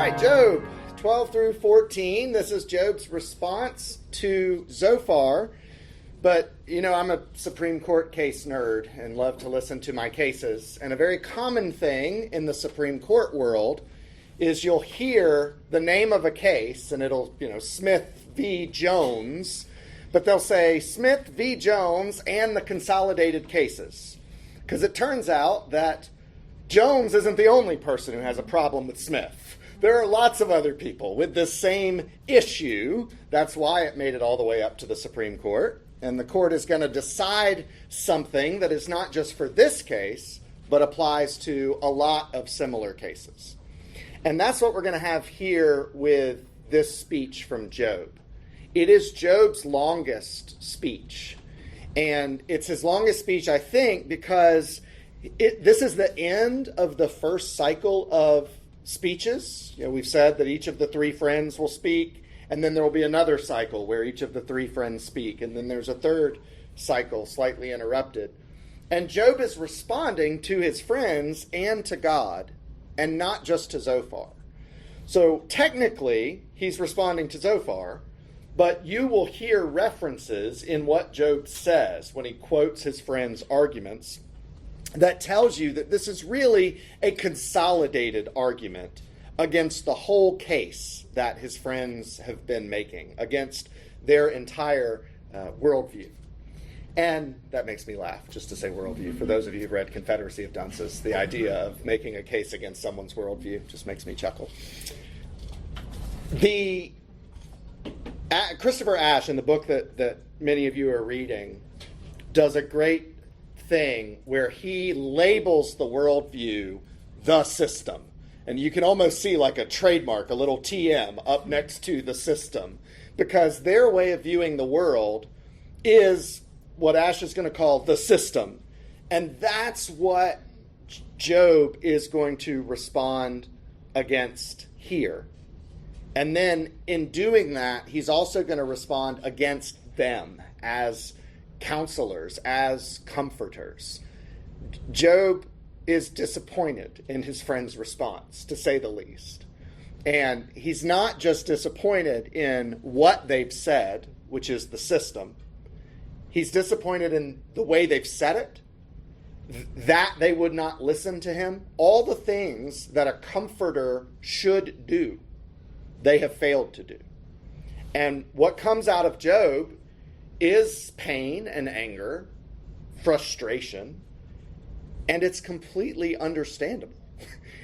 right, Job 12 through 14. This is Job's response to Zophar. But, you know, I'm a Supreme Court case nerd and love to listen to my cases. And a very common thing in the Supreme Court world is you'll hear the name of a case, and it'll, Smith v. Jones. But they'll say Smith v. Jones and the Consolidated cases. Because it turns out that Jones isn't the only person who has a problem with Smith. There are lots of other people with this same issue. That's why it made it all the way up to the Supreme Court. And the court is going to decide something that is not just for this case, but applies to a lot of similar cases. And that's what we're going to have here with this speech from Job. It is Job's longest speech. And it's his longest speech, I think, because this is the end of the first cycle of speeches. We've said that each of the three friends will speak, and then there will be another cycle where each of the three friends speak, and then there's a third cycle, slightly interrupted. And Job is responding to his friends and to God, and not just to Zophar. So technically, he's responding to Zophar, but you will hear references in what Job says when he quotes his friends' arguments that tells you that this is really a consolidated argument against the whole case that his friends have been making, against their entire worldview. And that makes me laugh, just to say worldview. For those of you who've read Confederacy of Dunces, the idea of making a case against someone's worldview just makes me chuckle. Christopher Ashe, in the book that many of you are reading, does a great thing where he labels the worldview the system. And you can almost see like a trademark, a little TM up next to the system, because their way of viewing the world is what Ashe is going to call the system. And that's what Job is going to respond against here. And then in doing that, he's also going to respond against them as counselors, as comforters. Job is disappointed in his friend's response, to say the least. And he's not just disappointed in what they've said, which is the system. He's disappointed in the way they've said it, that they would not listen to him. All the things that a comforter should do, they have failed to do. And what comes out of Job is pain and anger, frustration, and it's completely understandable.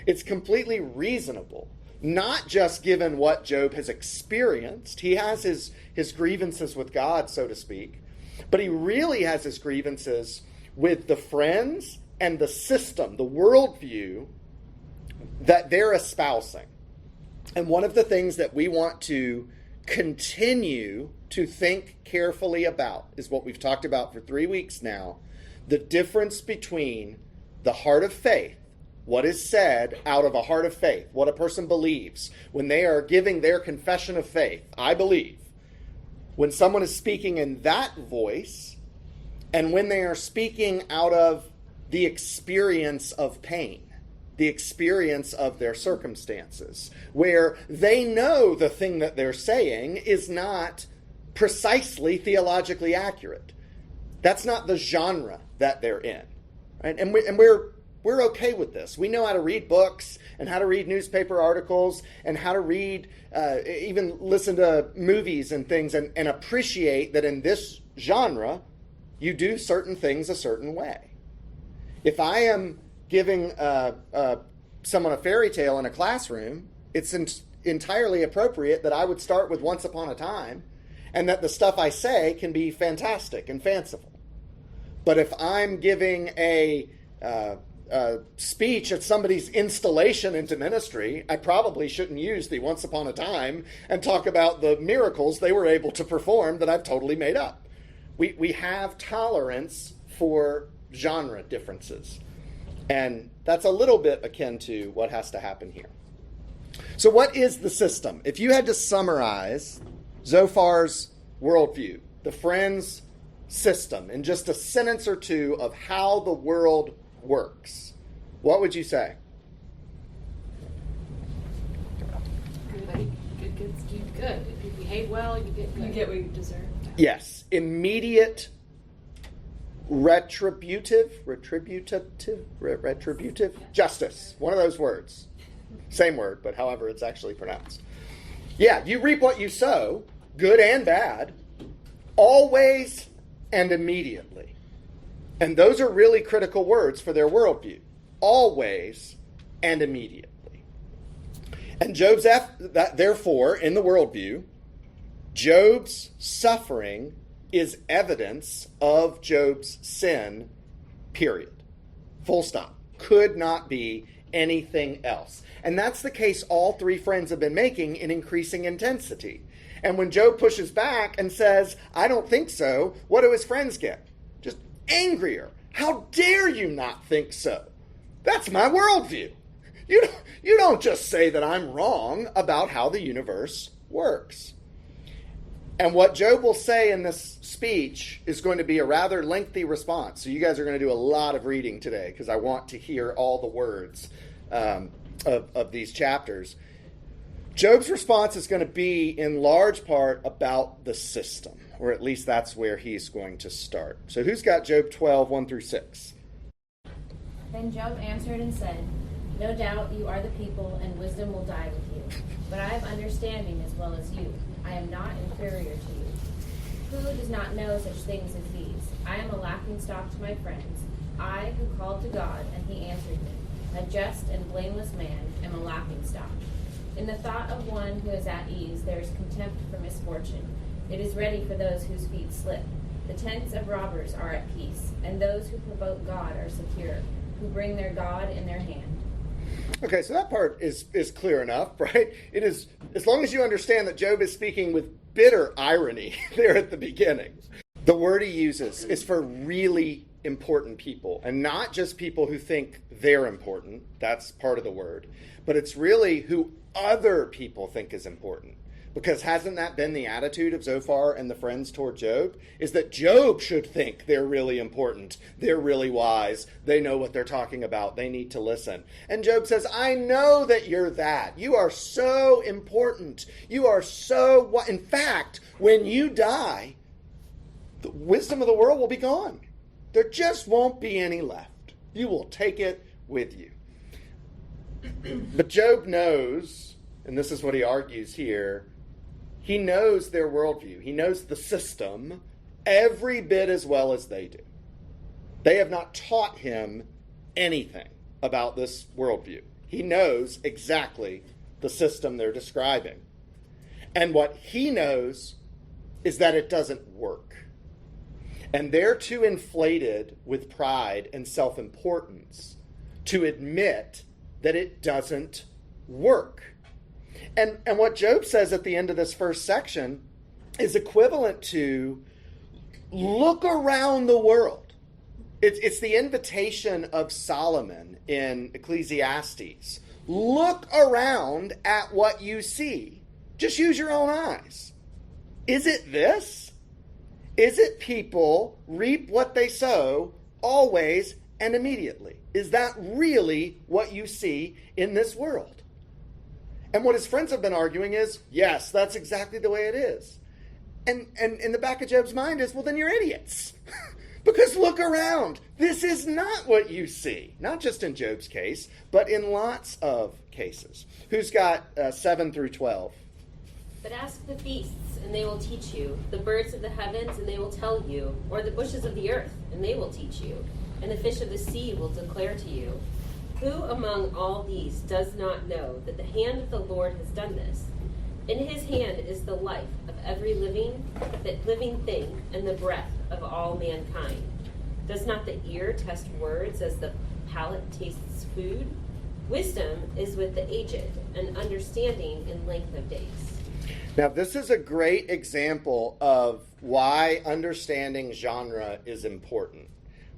It's completely reasonable, not just given what Job has experienced. He has his grievances with God, so to speak, but he really has his grievances with the friends and the system, the worldview that they're espousing. And one of the things that we want to continue to think carefully about is what we've talked about for 3 weeks now, the difference between the heart of faith, what is said out of a heart of faith, what a person believes when they are giving their confession of faith, I believe, when someone is speaking in that voice, and when they are speaking out of the experience of pain, the experience of their circumstances, where they know the thing that they're saying is not precisely theologically accurate. That's not the genre that they're in, right? And we're okay with this. We know how to read books and how to read newspaper articles and how to read, even listen to movies and things, and appreciate that in this genre, you do certain things a certain way. If I am giving someone a fairy tale in a classroom, it's entirely appropriate that I would start with Once Upon a Time, and that the stuff I say can be fantastic and fanciful. But if I'm giving a speech at somebody's installation into ministry, I probably shouldn't use the Once Upon a Time and talk about the miracles they were able to perform that I've totally made up. We have tolerance for genre differences. And that's a little bit akin to what has to happen here. So what is the system? If you had to summarize Zophar's worldview, the friends' system, in just a sentence or two of how the world works, what would you say? good. If you behave well, you get good. You get what you deserve. Yes. Immediate retributive justice. One of those words. Same word, but however it's actually pronounced. Yeah, you reap what you sow, good and bad, always and immediately. And those are really critical words for their worldview. Always and immediately. And therefore, in the worldview, Job's suffering is evidence of Job's sin, period. Full stop. Could not be anything else. And that's the case all three friends have been making in increasing intensity. And when Job pushes back and says, I don't think so, what do his friends get? Just angrier. How dare you not think so? That's my worldview. You don't just say that I'm wrong about how the universe works. And what Job will say in this speech is going to be a rather lengthy response. So you guys are going to do a lot of reading today because I want to hear all the words of these chapters. Job's response is going to be in large part about the system, or at least that's where he's going to start. So who's got Job 12, 1 through 6? Then Job answered and said, No doubt you are the people, and wisdom will die with you. But I have understanding as well as you. I am not inferior to you. Who does not know such things as these? I am a laughingstock to my friends. I, who called to God, and he answered me. A just and blameless man, am a laughingstock. In the thought of one who is at ease, there is contempt for misfortune. It is ready for those whose feet slip. The tents of robbers are at peace, and those who provoke God are secure, who bring their God in their hand. Okay, so that part is clear enough, right? It is, as long as you understand that Job is speaking with bitter irony there at the beginning. The word he uses is for really important people, and not just people who think they're important. That's part of the word. But it's really who other people think is important. Because hasn't that been the attitude of Zophar and the friends toward Job? Is that Job should think they're really important, they're really wise, they know what they're talking about, they need to listen. And Job says, I know that you're that. You are so important. You are so... In fact, when you die, the wisdom of the world will be gone. There just won't be any left. You will take it with you. But Job knows, and this is what he argues here, he knows their worldview. He knows the system every bit as well as they do. They have not taught him anything about this worldview. He knows exactly the system they're describing. And what he knows is that it doesn't work. And they're too inflated with pride and self-importance to admit that it doesn't work. And what Job says at the end of this first section is equivalent to look around the world. It's the invitation of Solomon in Ecclesiastes. Look around at what you see. Just use your own eyes. Is it this? Is it people reap what they sow always and immediately? Is that really what you see in this world? And what his friends have been arguing is, yes, that's exactly the way it is. And in the back of Job's mind is, well, then you're idiots. Because look around. This is not what you see. Not just in Job's case, but in lots of cases. Who's got 7 through 12? But ask the beasts, and they will teach you, the birds of the heavens, and they will tell you, or the bushes of the earth, and they will teach you, and the fish of the sea will declare to you. Who among all these does not know that the hand of the Lord has done this? In his hand is the life of every living thing, and the breath of all mankind. Does not the ear test words as the palate tastes food? Wisdom is with the aged, and understanding in length of days. Now, this is a great example of why understanding genre is important.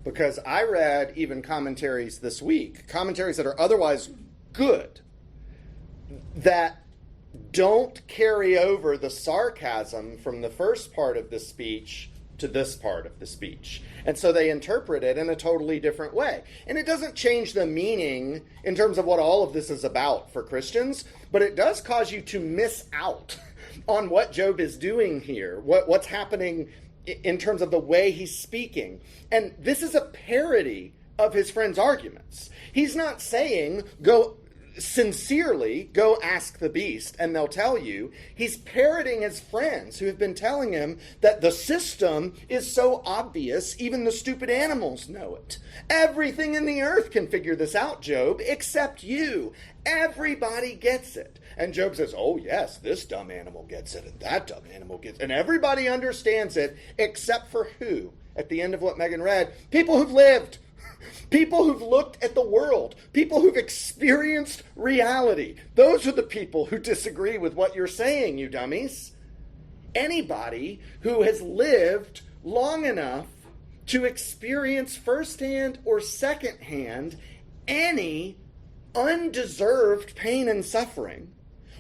Because I read even commentaries this week, commentaries that are otherwise good, that don't carry over the sarcasm from the first part of the speech to this part of the speech. And so they interpret it in a totally different way. And it doesn't change the meaning in terms of what all of this is about for Christians, but it does cause you to miss out on what Job is doing here, what's happening in terms of the way he's speaking. And this is a parody of his friend's arguments. He's not saying, go ask the beast and they'll tell you. He's parroting his friends who have been telling him that the system is so obvious, even the stupid animals know it. Everything in the earth can figure this out, Job, except you. Everybody gets it. And Job says, oh yes, this dumb animal gets it, and that dumb animal gets it. And everybody understands it, except for who? At the end of what Megan read, people who've lived. People who've looked at the world, people who've experienced reality. Those are the people who disagree with what you're saying, you dummies. Anybody who has lived long enough to experience firsthand or secondhand any undeserved pain and suffering,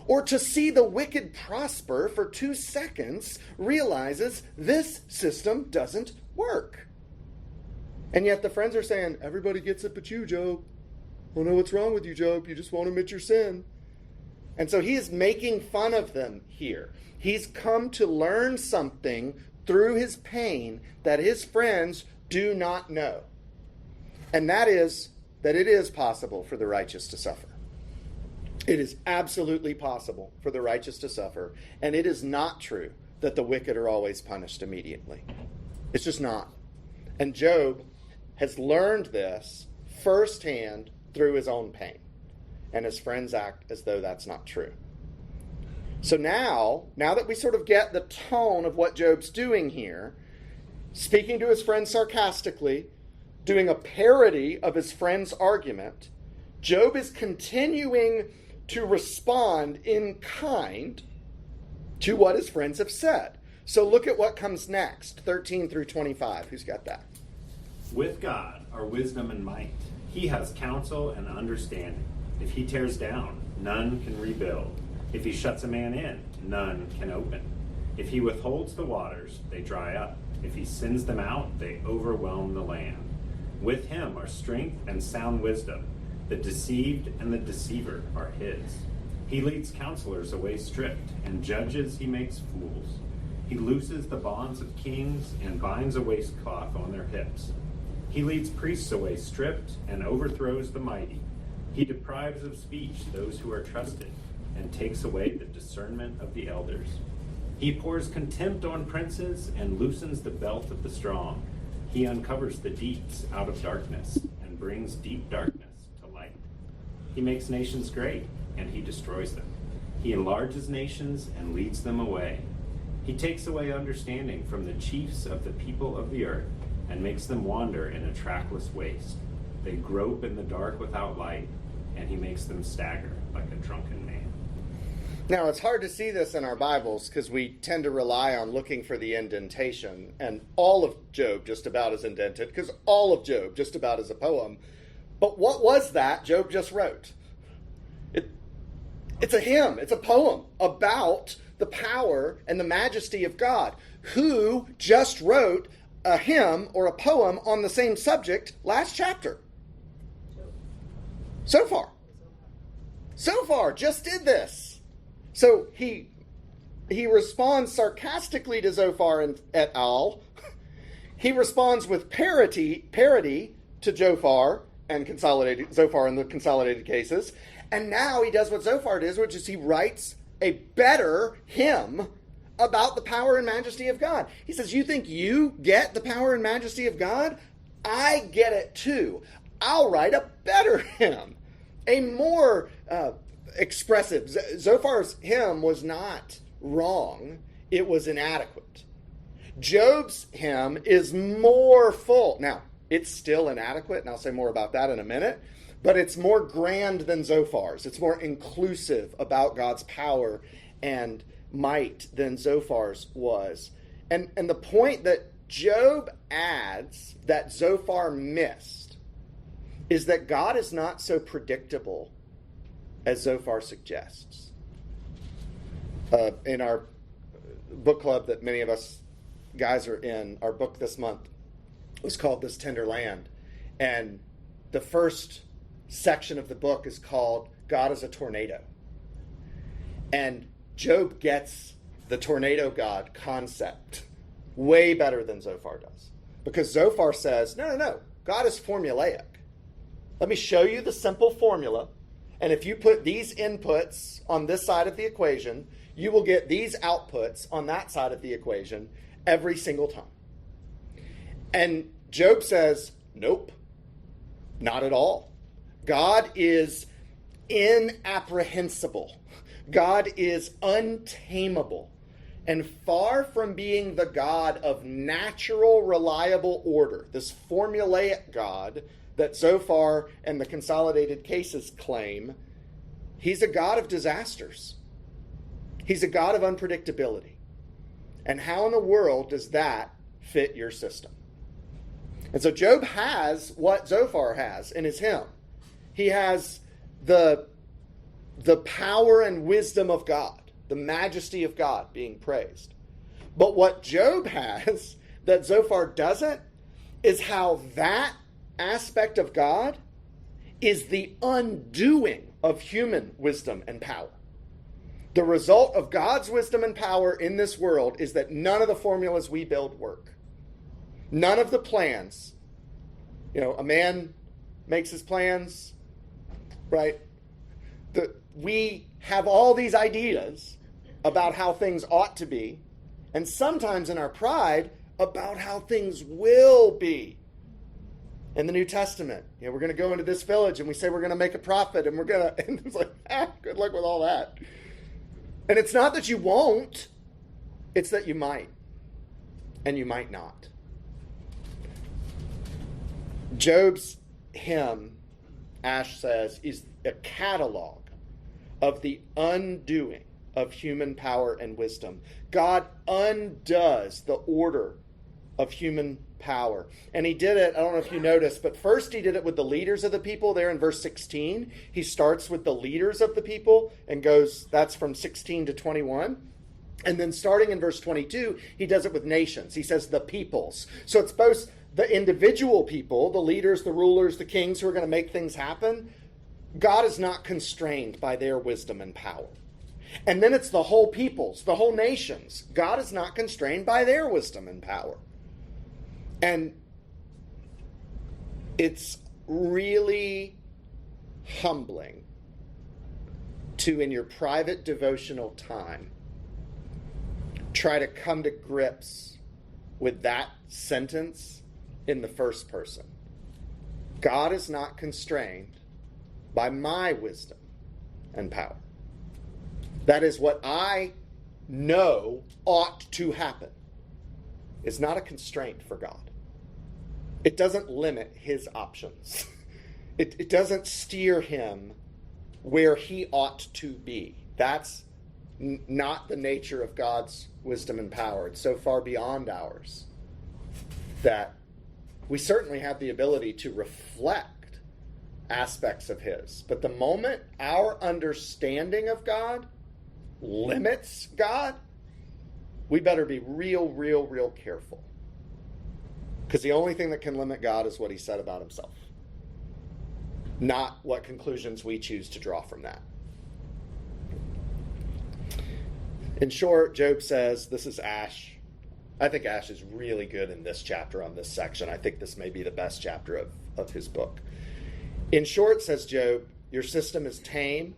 or to see the wicked prosper for 2 seconds, realizes this system doesn't work. And yet the friends are saying, everybody gets it but you, Job. Oh no, what's wrong with you, Job? You just won't admit your sin. And so he is making fun of them here. He's come to learn something through his pain that his friends do not know. And that is that it is possible for the righteous to suffer. It is absolutely possible for the righteous to suffer. And it is not true that the wicked are always punished immediately. It's just not. And Job has learned this firsthand through his own pain. And his friends act as though that's not true. So now that we sort of get the tone of what Job's doing here, speaking to his friends sarcastically, doing a parody of his friend's argument, Job is continuing to respond in kind to what his friends have said. So look at what comes next, 13 through 25. Who's got that? With God are wisdom and might. He has counsel and understanding. If he tears down, none can rebuild. If he shuts a man in, none can open. If he withholds the waters, they dry up. If he sends them out, they overwhelm the land. With him are strength and sound wisdom. The deceived and the deceiver are his. He leads counselors away stripped, and judges he makes fools. He looses the bonds of kings and binds a waistcloth on their hips. He leads priests away stripped and overthrows the mighty. He deprives of speech those who are trusted and takes away the discernment of the elders. He pours contempt on princes and loosens the belt of the strong. He uncovers the deeps out of darkness and brings deep darkness to light. He makes nations great and he destroys them. He enlarges nations and leads them away. He takes away understanding from the chiefs of the people of the earth and makes them wander in a trackless waste. They grope in the dark without light, and he makes them stagger like a drunken man. Now, it's hard to see this in our Bibles because we tend to rely on looking for the indentation, and all of Job just about is indented because all of Job just about is a poem. But what was that Job just wrote? It's a hymn. It's a poem about the power and the majesty of God. Who just wrote a hymn or a poem on the same subject last chapter? Zophar. Zophar just did this. So he responds sarcastically to Zophar et al. He responds with parody to Zophar and Zophar in the consolidated cases. And now he does what Zophar does, which is he writes a better hymn about the power and majesty of God. He says, you think you get the power and majesty of God? I get it too. I'll write a better hymn, a more expressive. Zophar's hymn was not wrong. It was inadequate. Job's hymn is more full. Now, it's still inadequate, and I'll say more about that in a minute, but it's more grand than Zophar's. It's more inclusive about God's power and might than Zophar's was. And the point that Job adds that Zophar missed is that God is not so predictable as Zophar suggests. In our book club that many of us guys are in, our book this month was called This Tender Land. And the first section of the book is called God is a Tornado. And Job gets the tornado God concept way better than Zophar does. Because Zophar says, no, God is formulaic. Let me show you the simple formula, and if you put these inputs on this side of the equation, you will get these outputs on that side of the equation every single time. And Job says, nope, not at all. God is inapprehensible. God is untamable. And far from being the God of natural, reliable order, this formulaic God that Zophar and the Consolidated cases claim, he's a God of disasters. He's a God of unpredictability. And how in the world does that fit your system? And so Job has what Zophar has in his hymn. He has the power and wisdom of God, the majesty of God being praised. But what Job has that Zophar doesn't is how that aspect of God is the undoing of human wisdom and power. The result of God's wisdom and power in this world is that none of the formulas we build work. None of the plans. A man makes his plans, right? We have all these ideas about how things ought to be, and sometimes in our pride, about how things will be. In the New Testament, we're going to go into this village and we say we're going to make a prophet, and and it's like, good luck with all that. And it's not that you won't, it's that you might, and you might not. Job's hymn, Ash says, is a catalog of the undoing of human power and wisdom. God undoes the order of human power. And he did it, I don't know if you noticed, but first he did it with the leaders of the people there in verse 16. He starts with the leaders of the people and goes, that's from 16 to 21. And then starting in verse 22, he does it with nations. He says the peoples. So it's both the individual people, the leaders, the rulers, the kings who are going to make things happen. God is not constrained by their wisdom and power. And then it's the whole peoples, the whole nations. God is not constrained by their wisdom and power. And it's really humbling to, in your private devotional time, try to come to grips with that sentence in the first person. God is not constrained by my wisdom and power. That is what I know ought to happen. It's not a constraint for God. It doesn't limit his options. It doesn't steer him where he ought to be. That's not the nature of God's wisdom and power. It's so far beyond ours that we certainly have the ability to reflect aspects of his. But the moment our understanding of God limits God, we better be real careful. Because the only thing that can limit God is what he said about himself, not what conclusions we choose to draw from that. In short, Job says, this is Ash. I think Ash is really good in this chapter on this section. I think this may be the best chapter of his book. In short, says Job, your system is tame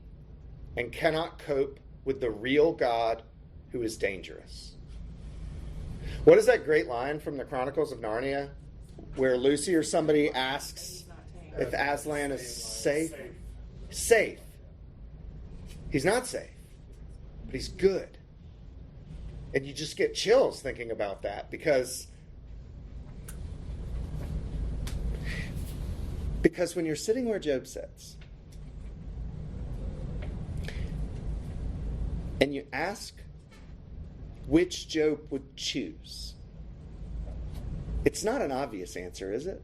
and cannot cope with the real God who is dangerous. What is that great line from the Chronicles of Narnia where Lucy or somebody asks if Aslan is safe? Safe. He's not safe, but he's good. And you just get chills thinking about that because when you're sitting where Job sits and you ask which Job would choose, it's not an obvious answer, is it?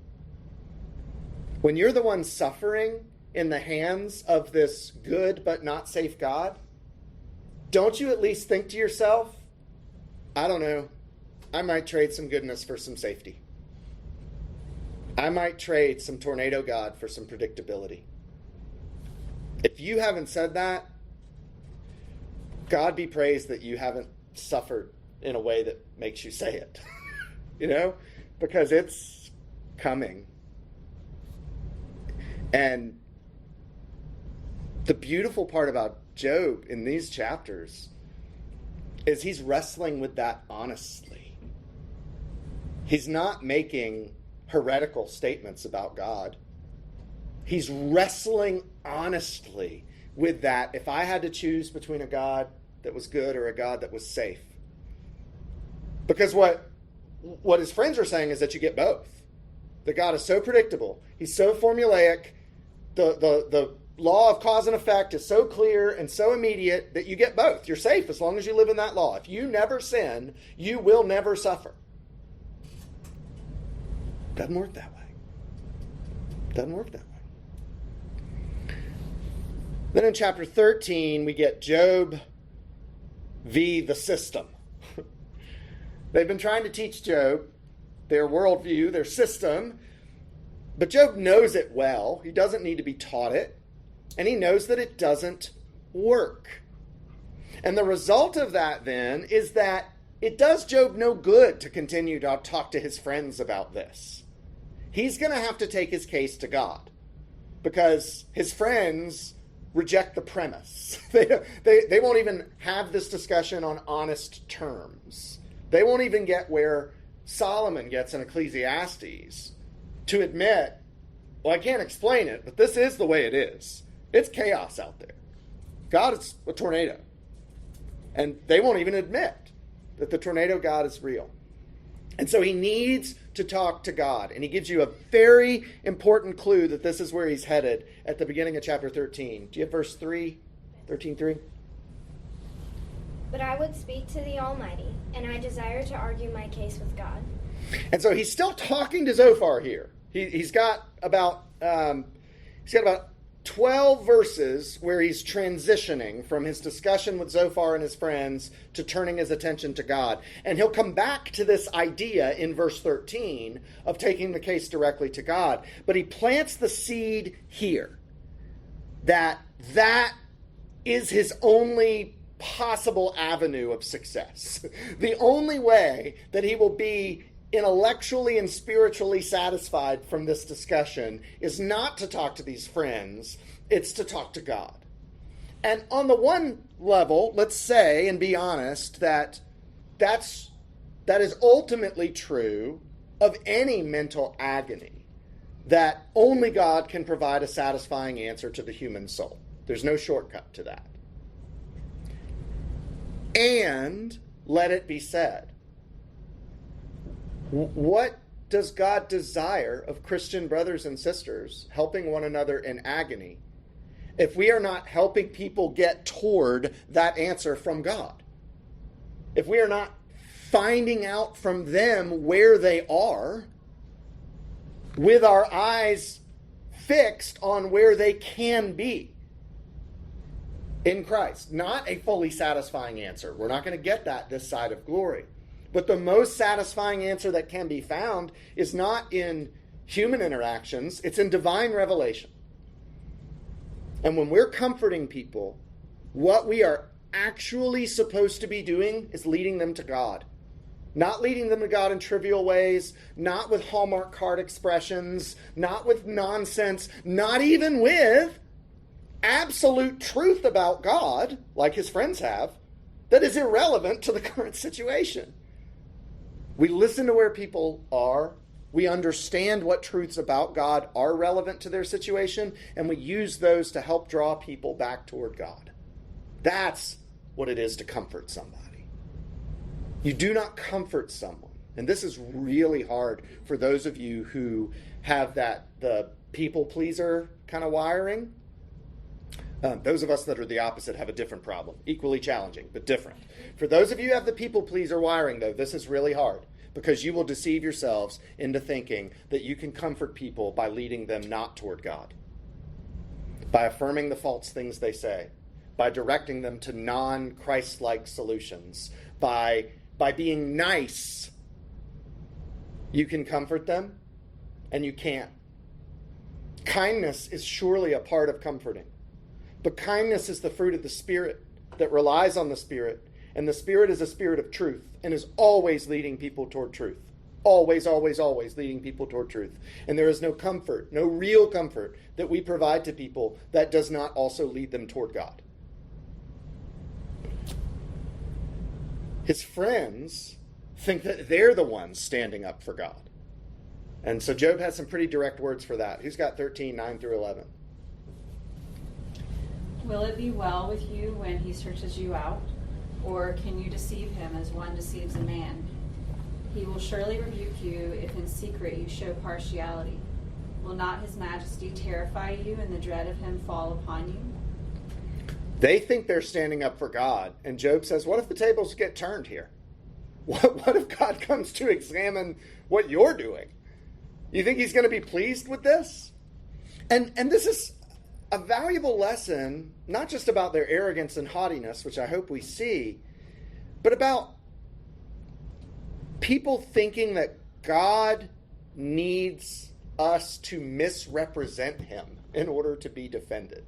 When you're the one suffering in the hands of this good but not safe God, don't you at least think to yourself, I don't know, I might trade some goodness for some safety. I might trade some tornado God for some predictability. If you haven't said that, God be praised that you haven't suffered in a way that makes you say it, because it's coming. And the beautiful part about Job in these chapters is he's wrestling with that honestly. He's not making heretical statements about God. He's wrestling honestly with that. If I had to choose between a God that was good or a God that was safe. Because what his friends are saying is that you get both. The God is so predictable. He's so formulaic. The law of cause and effect is so clear and so immediate that you get both. You're safe as long as you live in that law. If you never sin, you will never suffer. Doesn't work that way. Doesn't work that way. Then in chapter 13, we get Job v. the system. They've been trying to teach Job their worldview, their system, but Job knows it well. He doesn't need to be taught it, and he knows that it doesn't work. And the result of that then is that it does Job no good to continue to talk to his friends about this. He's going to have to take his case to God because his friends reject the premise. They won't even have this discussion on honest terms. They won't even get where Solomon gets in Ecclesiastes to admit, well, I can't explain it, but this is the way it is. It's chaos out there. God is a tornado. And they won't even admit that the tornado God is real. And so he needs to talk to God. And he gives you a very important clue that this is where he's headed at the beginning of chapter 13. Do you have verse 3? 13:3? But I would speak to the Almighty, and I desire to argue my case with God. And so he's still talking to Zophar here. He's got about 12 verses where he's transitioning from his discussion with Zophar and his friends to turning his attention to God. And he'll come back to this idea in verse 13 of taking the case directly to God. But he plants the seed here that is his only possible avenue of success. The only way that he will be intellectually and spiritually satisfied from this discussion is not to talk to these friends, it's to talk to God. And on the one level, let's say and be honest that is ultimately true of any mental agony, that only God can provide a satisfying answer to the human soul. There's no shortcut to that. And let it be said, what does God desire of Christian brothers and sisters helping one another in agony if we are not helping people get toward that answer from God? If we are not finding out from them where they are with our eyes fixed on where they can be in Christ. Not a fully satisfying answer. We're not going to get that this side of glory. But the most satisfying answer that can be found is not in human interactions, it's in divine revelation. And when we're comforting people, what we are actually supposed to be doing is leading them to God. Not leading them to God in trivial ways, not with Hallmark card expressions, not with nonsense, not even with absolute truth about God, like his friends have, that is irrelevant to the current situation. We listen to where people are, we understand what truths about God are relevant to their situation, and we use those to help draw people back toward God. That's what it is to comfort somebody. You do not comfort someone, and this is really hard for those of you who have the people pleaser kind of wiring. Those of us that are the opposite have a different problem. Equally challenging, but different. For those of you who have the people pleaser wiring, though, this is really hard because you will deceive yourselves into thinking that you can comfort people by leading them not toward God, by affirming the false things they say, by directing them to non-Christ-like solutions, by being nice. You can comfort them, and you can't. Kindness is surely a part of comforting. But kindness is the fruit of the Spirit that relies on the Spirit And the Spirit is a spirit of truth and is always leading people toward truth. Always, always, always leading people toward truth. And there is no comfort, no real comfort that we provide to people that does not also lead them toward God. His friends think that they're the ones standing up for God. And so Job has some pretty direct words for that. Who's got 13, 9 through 11? Will it be well with you when he searches you out? Or can you deceive him as one deceives a man? He will surely rebuke you if in secret you show partiality. Will not his majesty terrify you and the dread of him fall upon you? They think they're standing up for God. And Job says, what if the tables get turned here? What if God comes to examine what you're doing? You think he's going to be pleased with this? And this is a valuable lesson, not just about their arrogance and haughtiness, which I hope we see, but about people thinking that God needs us to misrepresent him in order to be defended.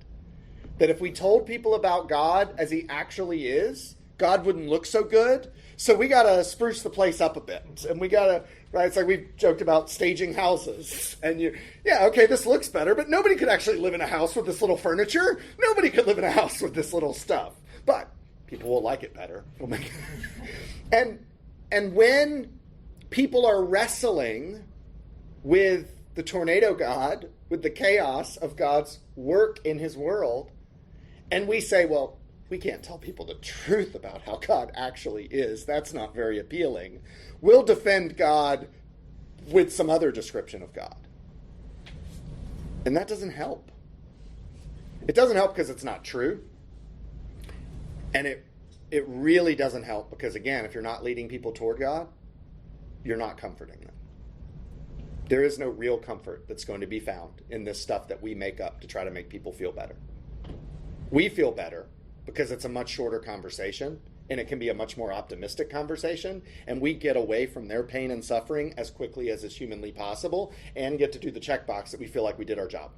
That if we told people about God as he actually is, God wouldn't look so good. So we got to spruce the place up a bit. And we got to, right? It's like we've joked about staging houses. And okay, this looks better, but nobody could actually live in a house with this little furniture. Nobody could live in a house with this little stuff. But people will like it better. And when people are wrestling with the tornado God, with the chaos of God's work in his world, and we say, well, we can't tell people the truth about how God actually is. That's not very appealing. We'll defend God with some other description of God. And that doesn't help. It doesn't help because it's not true. And it really doesn't help because, again, if you're not leading people toward God, you're not comforting them. There is no real comfort that's going to be found in this stuff that we make up to try to make people feel better. We feel better because it's a much shorter conversation and it can be a much more optimistic conversation, and we get away from their pain and suffering as quickly as is humanly possible and get to do the checkbox that we feel like we did our job.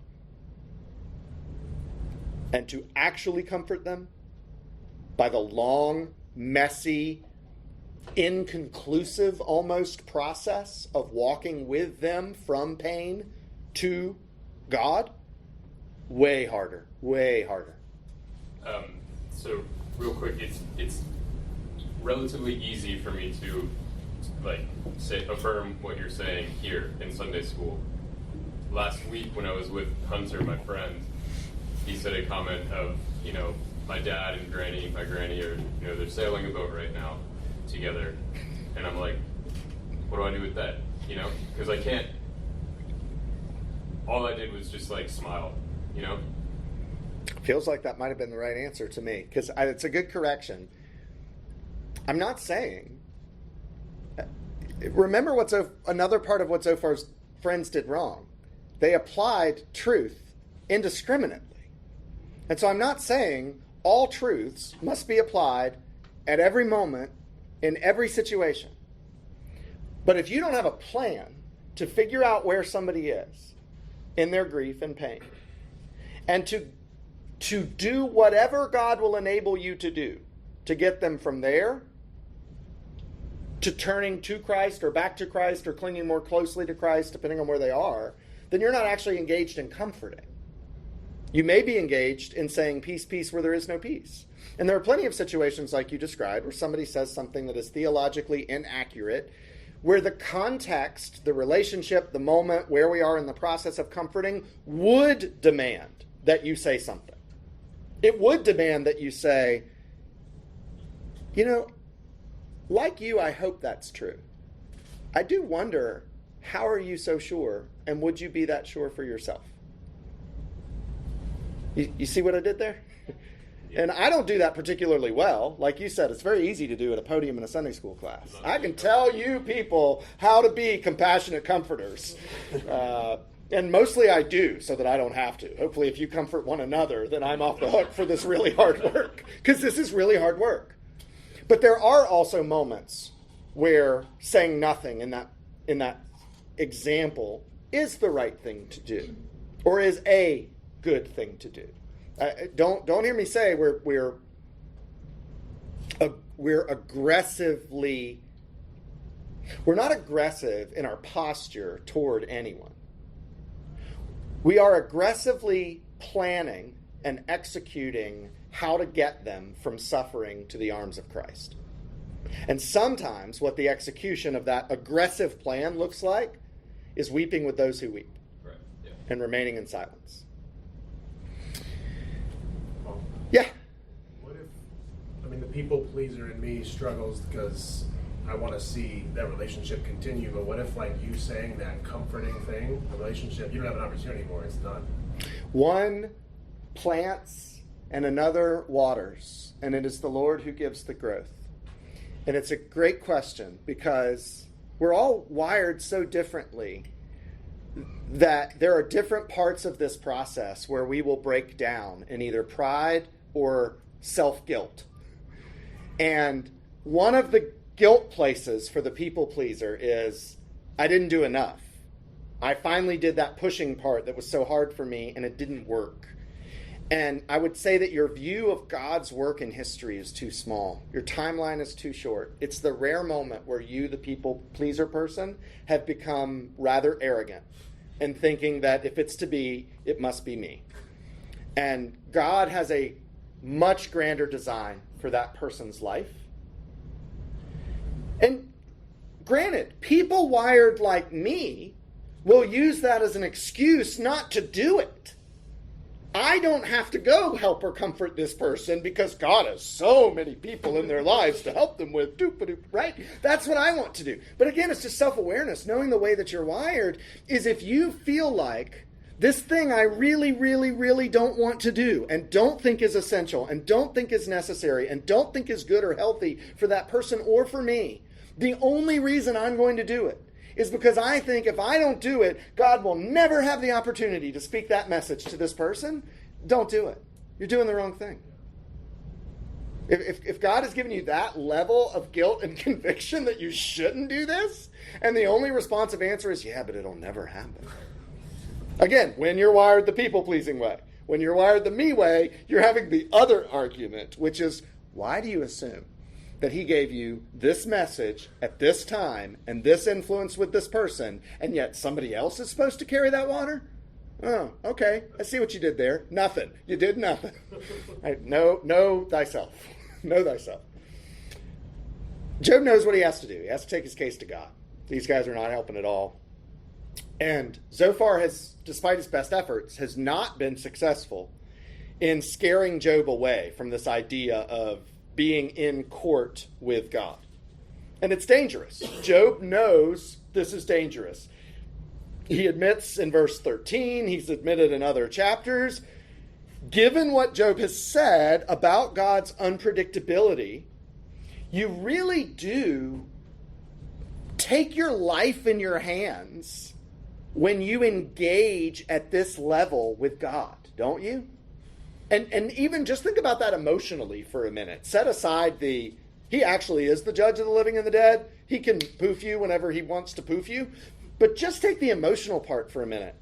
And to actually comfort them by the long, messy, inconclusive almost process of walking with them from pain to God, way harder, way harder. So real quick, it's relatively easy for me to affirm what you're saying here in Sunday school. Last week when I was with Hunter, my friend, he said a comment of, my dad and my granny are, they're sailing a boat right now together. And I'm like, what do I do with that? Because I can't, all I did was just smile, Feels like that might have been the right answer to me, because it's a good correction. I'm not saying, remember another part of what Zophar's friends did wrong. They applied truth indiscriminately. And so I'm not saying all truths must be applied at every moment in every situation. But if you don't have a plan to figure out where somebody is in their grief and pain, and to do whatever God will enable you to do to get them from there to turning to Christ or back to Christ or clinging more closely to Christ, depending on where they are, then you're not actually engaged in comforting. You may be engaged in saying peace, peace, where there is no peace. And there are plenty of situations like you described where somebody says something that is theologically inaccurate, where the context, the relationship, the moment, where we are in the process of comforting would demand that you say something. It would demand that you say, like you, I hope that's true. I do wonder, how are you so sure? And would you be that sure for yourself? You see what I did there? And I don't do that particularly well. Like you said, it's very easy to do at a podium in a Sunday school class. I can tell you people how to be compassionate comforters. And mostly I do, so that I don't have to. Hopefully if you comfort one another, then I'm off the hook for this really hard work. Because this is really hard work. But there are also moments where saying nothing in that example is the right thing to do. Or is a good thing to do. Don't hear me say we're we're not aggressive in our posture toward anyone. We are aggressively planning and executing how to get them from suffering to the arms of Christ. And sometimes what the execution of that aggressive plan looks like is weeping with those who weep. Right. Yeah. And remaining in silence. Well, Yeah. what if, the people pleaser in me struggles because I want to see that relationship continue, but what if, you saying that comforting thing, the relationship, you don't have an opportunity anymore, it's done. One plants and another waters, and it is the Lord who gives the growth. And it's a great question because we're all wired so differently that there are different parts of this process where we will break down in either pride or self-guilt. And one of the guilt places for the people pleaser is, I didn't do enough. I finally did that pushing part that was so hard for me and it didn't work. And I would say that your view of God's work in history is too small. Your timeline is too short. It's the rare moment where you, the people pleaser person, have become rather arrogant and thinking that if it's to be, it must be me. And God has a much grander design for that person's life. And granted, people wired like me will use that as an excuse not to do it. I don't have to go help or comfort this person because God has so many people in their lives to help them with, right? That's what I want to do. But again, it's just self-awareness. Knowing the way that you're wired is if you feel like this thing I really, really, really don't want to do and don't think is essential and don't think is necessary and don't think is good or healthy for that person or for me, the only reason I'm going to do it is because I think if I don't do it, God will never have the opportunity to speak that message to this person. Don't do it. You're doing the wrong thing. If God has given you that level of guilt and conviction that you shouldn't do this, and the only responsive answer is, yeah, but it'll never happen. Again, when you're wired the people-pleasing way, when you're wired the me way, you're having the other argument, which is, why do you assume that he gave you this message at this time and this influence with this person, and yet somebody else is supposed to carry that water? Oh, okay. I see what you did there. Nothing. You did nothing. Right, know thyself. Know thyself. Job knows what he has to do. He has to take his case to God. These guys are not helping at all. And Zophar has, despite his best efforts, has not been successful in scaring Job away from this idea of being in court with God. And it's dangerous. Job knows this is dangerous. He admits in verse 13, he's admitted in other chapters, given what Job has said about God's unpredictability, you really do take your life in your hands when you engage at this level with God, don't you? And even just think about that emotionally for a minute. Set aside he actually is the judge of the living and the dead. He can poof you whenever he wants to poof you. But just take the emotional part for a minute.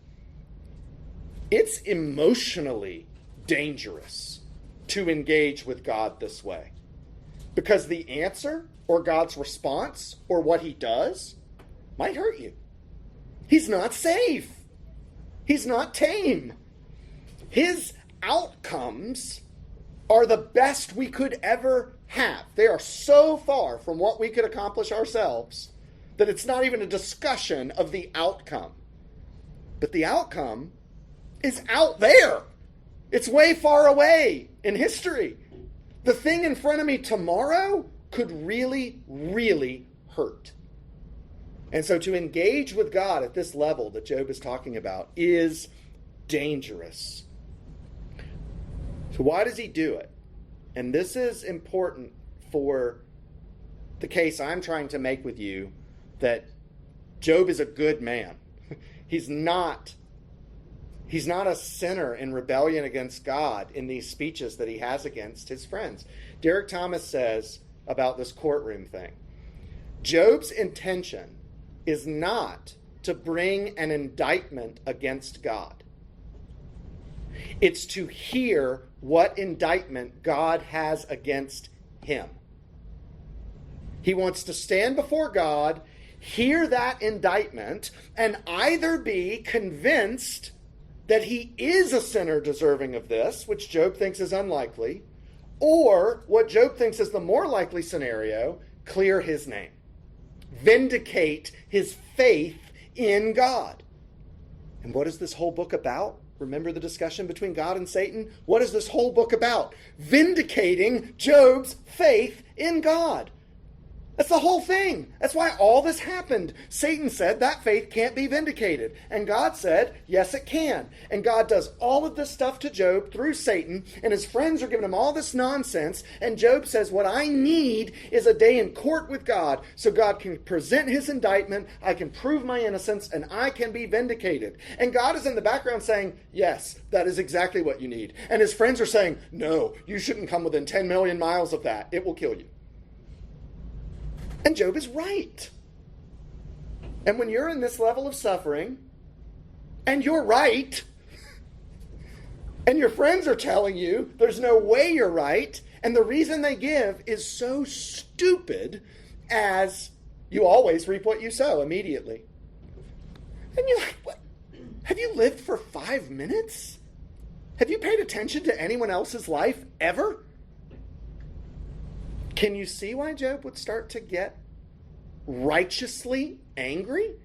It's emotionally dangerous to engage with God this way. Because the answer or God's response or what he does might hurt you. He's not safe. He's not tame. His outcomes are the best we could ever have. They are so far from what we could accomplish ourselves that it's not even a discussion of the outcome. But the outcome is out there. It's way far away in history. The thing in front of me tomorrow could really, really hurt. And so to engage with God at this level that Job is talking about is dangerous. So why does he do it? And this is important for the case I'm trying to make with you that Job is a good man. He's not a sinner in rebellion against God in these speeches that he has against his friends. Derek Thomas says about this courtroom thing, Job's intention is not to bring an indictment against God. It's to hear what indictment God has against him. He wants to stand before God, hear that indictment, and either be convinced that he is a sinner deserving of this, which Job thinks is unlikely, or what Job thinks is the more likely scenario, clear his name. Vindicate his faith in God. And what is this whole book about? Remember the discussion between God and Satan? What is this whole book about? Vindicating Job's faith in God. That's the whole thing. That's why all this happened. Satan said that faith can't be vindicated. And God said, yes, it can. And God does all of this stuff to Job through Satan, and his friends are giving him all this nonsense. And Job says, what I need is a day in court with God so God can present his indictment, I can prove my innocence, and I can be vindicated. And God is in the background saying, yes, that is exactly what you need. And his friends are saying, no, you shouldn't come within 10 million miles of that. It will kill you. And Job is right. And when you're in this level of suffering, and you're right, and your friends are telling you there's no way you're right, and the reason they give is so stupid as you always reap what you sow immediately. And you're like, what? Have you lived for 5 minutes? Have you paid attention to anyone else's life ever? Can you see why Job would start to get righteously angry?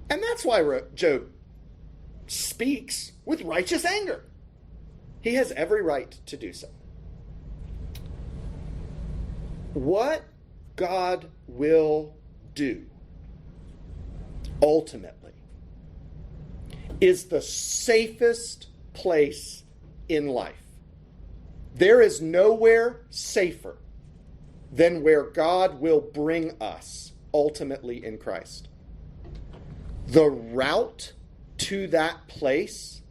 And that's why Job speaks with righteous anger. He has every right to do so. What God will do, ultimately, is the safest place in life. There is nowhere safer than where God will bring us ultimately in Christ. The route to that place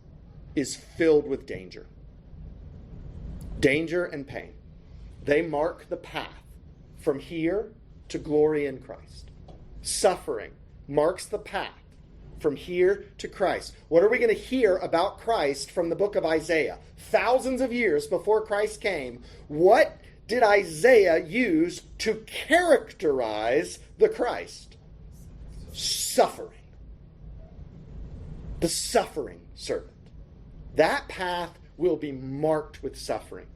is filled with danger. Danger and pain. They mark the path from here to glory in Christ. Suffering marks the path from here to Christ. What are we going to hear about Christ from the book of Isaiah? Thousands of years before Christ came, what did Isaiah use to characterize the Christ? Suffering. The suffering servant. That path will be marked with suffering.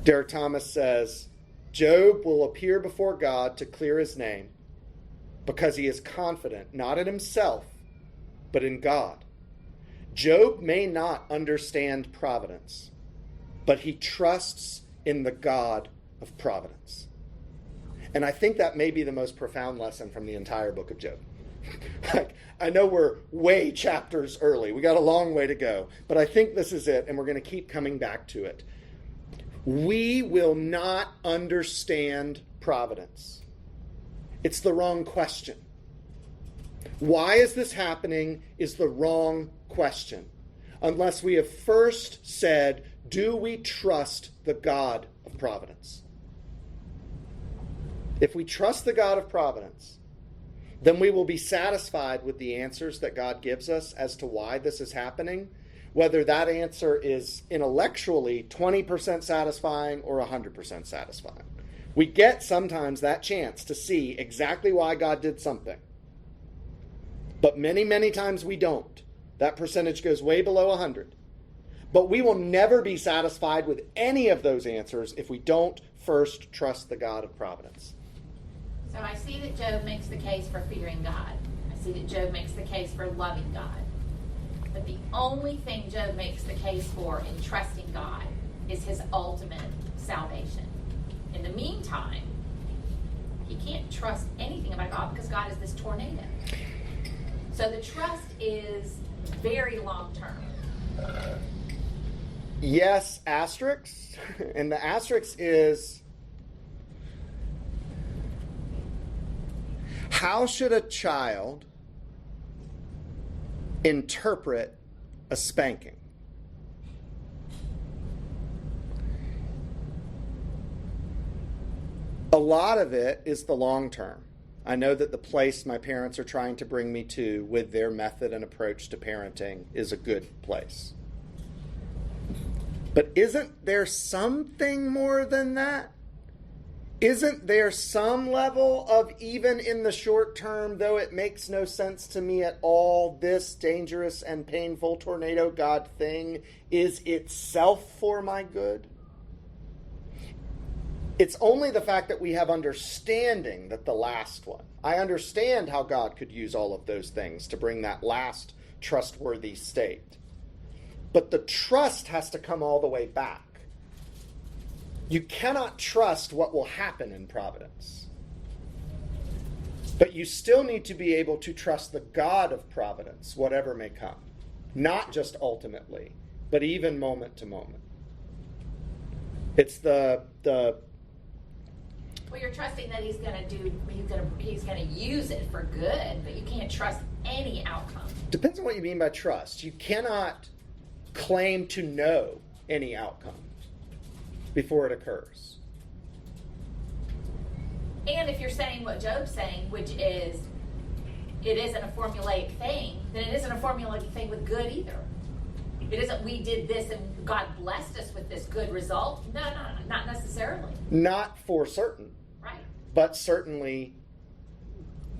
Derek Thomas says, Job will appear before God to clear his name because he is confident not in himself, but in God. Job may not understand providence, but he trusts in the God of providence. And I think that may be the most profound lesson from the entire book of Job. Like, I know we're way chapters early. We got a long way to go. But I think this is it, and we're going to keep coming back to it. We will not understand providence. It's the wrong question. Why is this happening is the wrong question. Unless we have first said, do we trust the God of providence? If we trust the God of providence, then we will be satisfied with the answers that God gives us as to why this is happening, whether that answer is intellectually 20% satisfying or 100% satisfying. We get sometimes that chance to see exactly why God did something. But many, many times we don't. That percentage goes way below 100. But we will never be satisfied with any of those answers if we don't first trust the God of providence. So I see that Job makes the case for fearing God. I see that Job makes the case for loving God. But the only thing Job makes the case for in trusting God is his ultimate salvation. In the meantime, he can't trust anything about God because God is this tornado. So the trust is very long term. Yes, asterisk. And the asterisk is, how should a child interpret a spanking? A lot of it is the long term. I know that the place my parents are trying to bring me to with their method and approach to parenting is a good place. But isn't there something more than that? Isn't there some level of, even in the short term, though it makes no sense to me at all, this dangerous and painful tornado God thing is itself for my good? It's only the fact that we have understanding that the last one. I understand how God could use all of those things to bring that last trustworthy state. But the trust has to come all the way back. You cannot trust what will happen in providence. But you still need to be able to trust the God of providence, whatever may come. Not just ultimately, but even moment to moment. It's the Well, you're trusting that he's going to use it for good, but you can't trust any outcome. Depends on what you mean by trust. You cannot claim to know any outcome before it occurs. And if you're saying what Job's saying, which is it isn't a formulaic thing, then it isn't a formulaic thing with good either. It isn't we did this and God blessed us with this good result. No, not necessarily. Not for certain. Right. But certainly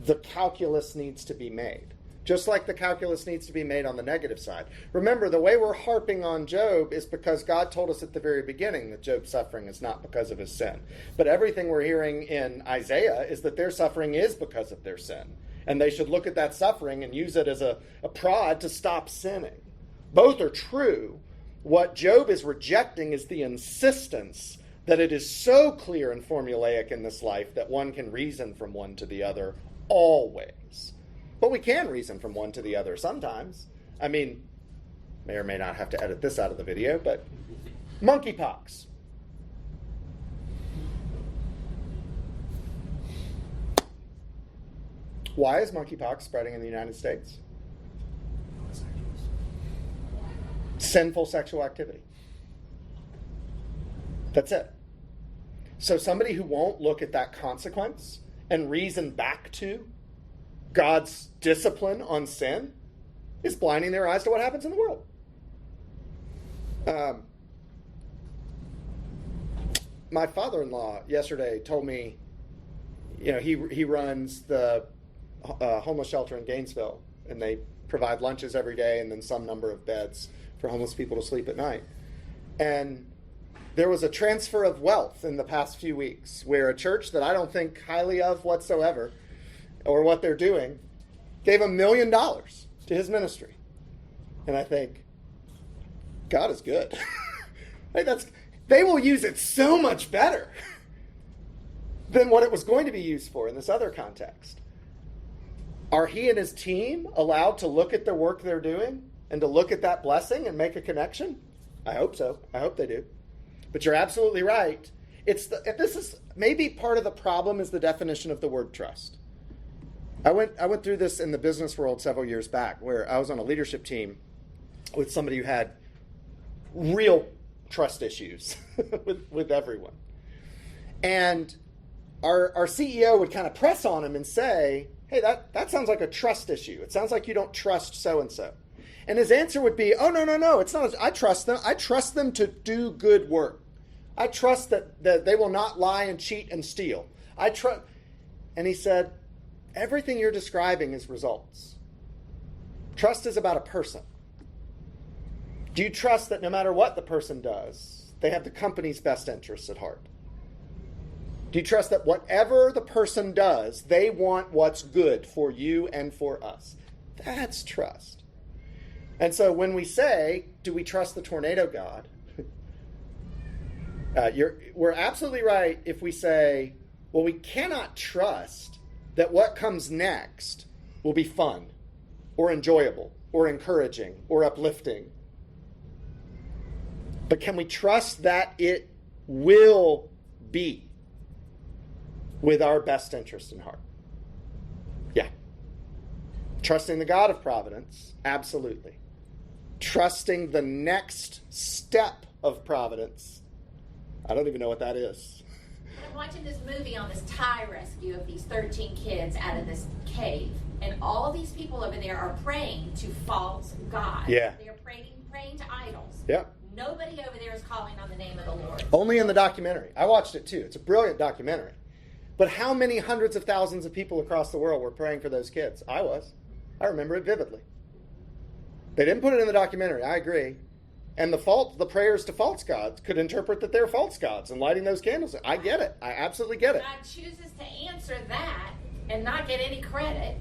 the calculus needs to be made. Just like the calculus needs to be made on the negative side. Remember, the way we're harping on Job is because God told us at the very beginning that Job's suffering is not because of his sin. But everything we're hearing in Isaiah is that their suffering is because of their sin. And they should look at that suffering and use it as a prod to stop sinning. Both are true. What Job is rejecting is the insistence that it is so clear and formulaic in this life that one can reason from one to the other always. But we can reason from one to the other sometimes. I mean, may or may not have to edit this out of the video, but monkeypox. Why is monkeypox spreading in the United States? Sinful sexual activity. That's it. So somebody who won't look at that consequence and reason back to God's discipline on sin is blinding their eyes to what happens in the world. My father-in-law yesterday told me, he runs the homeless shelter in Gainesville, and they provide lunches every day and then some number of beds for homeless people to sleep at night. And there was a transfer of wealth in the past few weeks where a church that I don't think highly of whatsoever, or what they're doing, gave $1 million to his ministry. And I think, God is good. They will use it so much better than what it was going to be used for in this other context. Are he and his team allowed to look at the work they're doing and to look at that blessing and make a connection? I hope so. I hope they do. But you're absolutely right. This is maybe part of the problem is the definition of the word trust. I went through this in the business world several years back, where I was on a leadership team with somebody who had real trust issues with everyone. And our CEO would kind of press on him and say, hey, that sounds like a trust issue. It sounds like you don't trust so-and-so. And his answer would be, oh, no, it's not. I trust them. I trust them to do good work. I trust that they will not lie and cheat and steal. And he said, everything you're describing is results. Trust is about a person. Do you trust that no matter what the person does, they have the company's best interests at heart? Do you trust that whatever the person does, they want what's good for you and for us? That's trust. And so when we say, do we trust the tornado God? We're absolutely right if we say, well, we cannot trust that what comes next will be fun or enjoyable or encouraging or uplifting. But can we trust that it will be with our best interest in heart? Yeah. Trusting the God of providence, absolutely. Trusting the next step of providence, I don't even know what that is. I'm watching this movie on this Thai rescue of these 13 kids out of this cave, and all these people over there are praying to false gods. Yeah. They are praying to idols. Yeah. Nobody over there is calling on the name of the Lord. Only in the documentary. I watched it too. It's a brilliant documentary. But how many hundreds of thousands of people across the world were praying for those kids? I was. I remember it vividly. They didn't put it in the documentary. I agree. And the prayers to false gods could interpret that they're false gods and lighting those candles. I get it. I absolutely get it. God chooses to answer that and not get any credit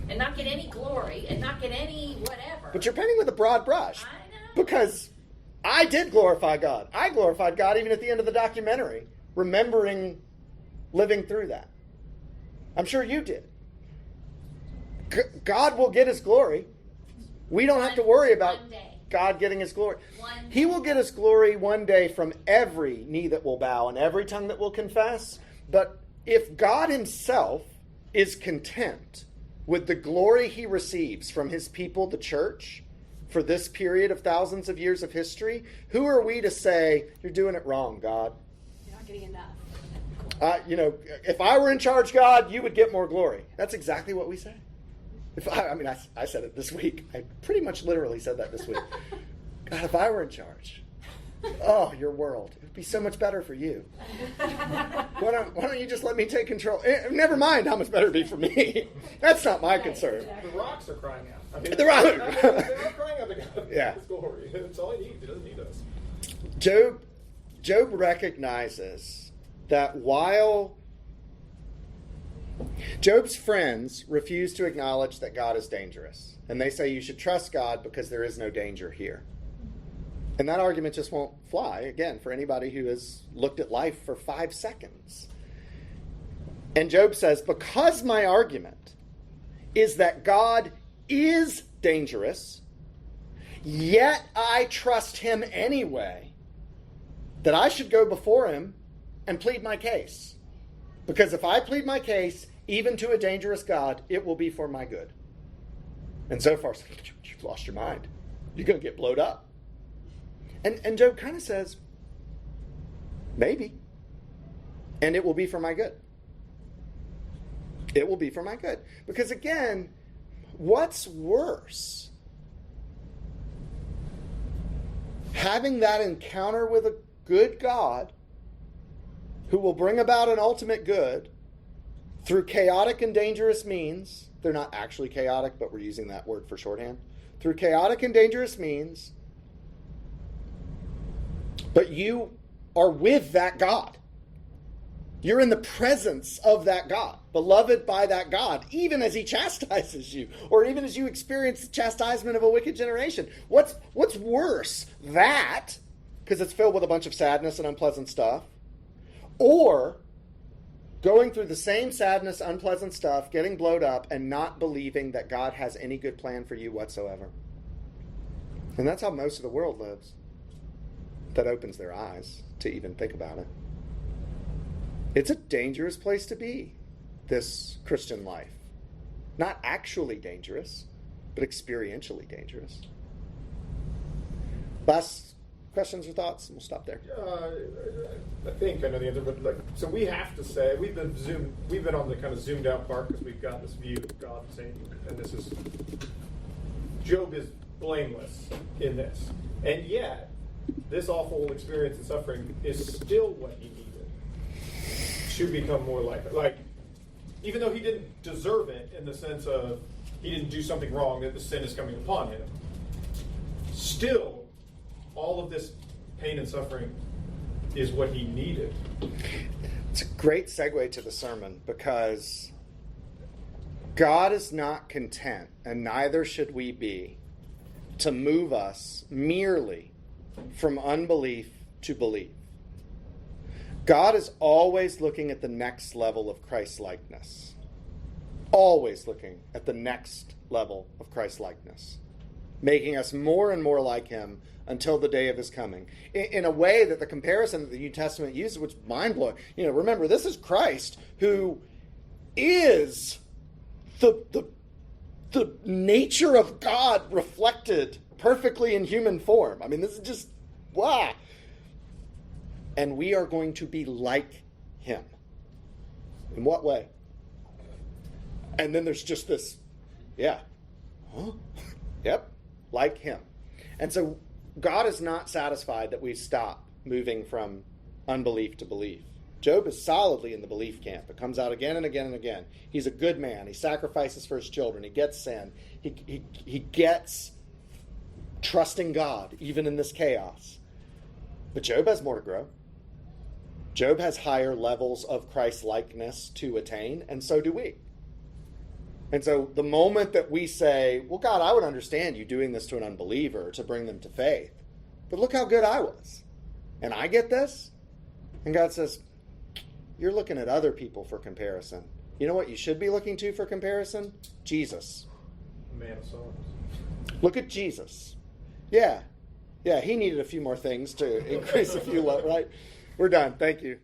and not get any glory and not get any whatever. But you're painting with a broad brush. I know. Because I did glorify God. I glorified God even at the end of the documentary, remembering living through that. I'm sure you did. God will get his glory. We don't have to worry about One day. God getting his glory. One day. He will get his glory one day from every knee that will bow and every tongue that will confess. But if God himself is content with the glory he receives from his people, the church, for this period of thousands of years of history, who are we to say, you're doing it wrong, God? You're not getting enough. If I were in charge, God, you would get more glory. That's exactly what we say. I said it this week. I pretty much literally said that this week. God, if I were in charge, your world, it would be so much better for you. Why don't you just let me take control? Never mind how much better it'd be for me. That's not my concern. The rocks are crying out. The rocks. They're crying out to God. Yeah. His glory. That's all he needs. He doesn't need us. Job recognizes that while Job's friends refuse to acknowledge that God is dangerous, and they say you should trust God because there is no danger here. And that argument just won't fly, again, for anybody who has looked at life for 5 seconds. And Job says, because my argument is that God is dangerous, yet I trust him anyway, that I should go before him and plead my case. Because if I plead my case, even to a dangerous God, it will be for my good. And Zophar says, you've lost your mind. You're going to get blowed up. And Job kind of says, maybe. And it will be for my good. It will be for my good. Because again, what's worse? Having that encounter with a good God who will bring about an ultimate good through chaotic and dangerous means. They're not actually chaotic, but we're using that word for shorthand. Through chaotic and dangerous means. But you are with that God. You're in the presence of that God, beloved by that God, even as he chastises you, or even as you experience the chastisement of a wicked generation. What's worse? That, because it's filled with a bunch of sadness and unpleasant stuff, or going through the same sadness, unpleasant stuff, getting blowed up, and not believing that God has any good plan for you whatsoever. And that's how most of the world lives. That opens their eyes to even think about it. It's a dangerous place to be, this Christian life. Not actually dangerous, but experientially dangerous. Last questions or thoughts? We'll stop there. I think I know the answer, but so we have to say we've been on the kind of zoomed out part because we've got this view of God saying, and this is Job is blameless in this, and yet this awful experience and suffering is still what he needed to become more like even though he didn't deserve it in the sense of he didn't do something wrong that the sin is coming upon him. Still, all of this pain and suffering is what he needed. It's a great segue to the sermon because God is not content, and neither should we be, to move us merely from unbelief to belief. God is always looking at the next level of Christ-likeness. Always looking at the next level of Christ-likeness. Making us more and more like him until the day of his coming. In a way that the comparison that the New Testament uses, which is mind-blowing. Remember, this is Christ who is the nature of God reflected perfectly in human form. I mean, this is just, wow. And we are going to be like him. In what way? And then there's just this, yeah. Huh? Yep. Like him. And so God is not satisfied that we stop moving from unbelief to belief. Job is solidly in the belief camp. It comes out again and again and again. He's a good man. He sacrifices for his children. He gets sin. He gets trusting God, even in this chaos. But Job has more to grow. Job has higher levels of Christ-likeness to attain, and so do we. And so the moment that we say, well, God, I would understand you doing this to an unbeliever to bring them to faith, but look how good I was. And I get this? And God says, you're looking at other people for comparison. You know what you should be looking to for comparison? Jesus. Man of sorrows. Look at Jesus. Yeah, he needed a few more things to increase a few, right? We're done. Thank you.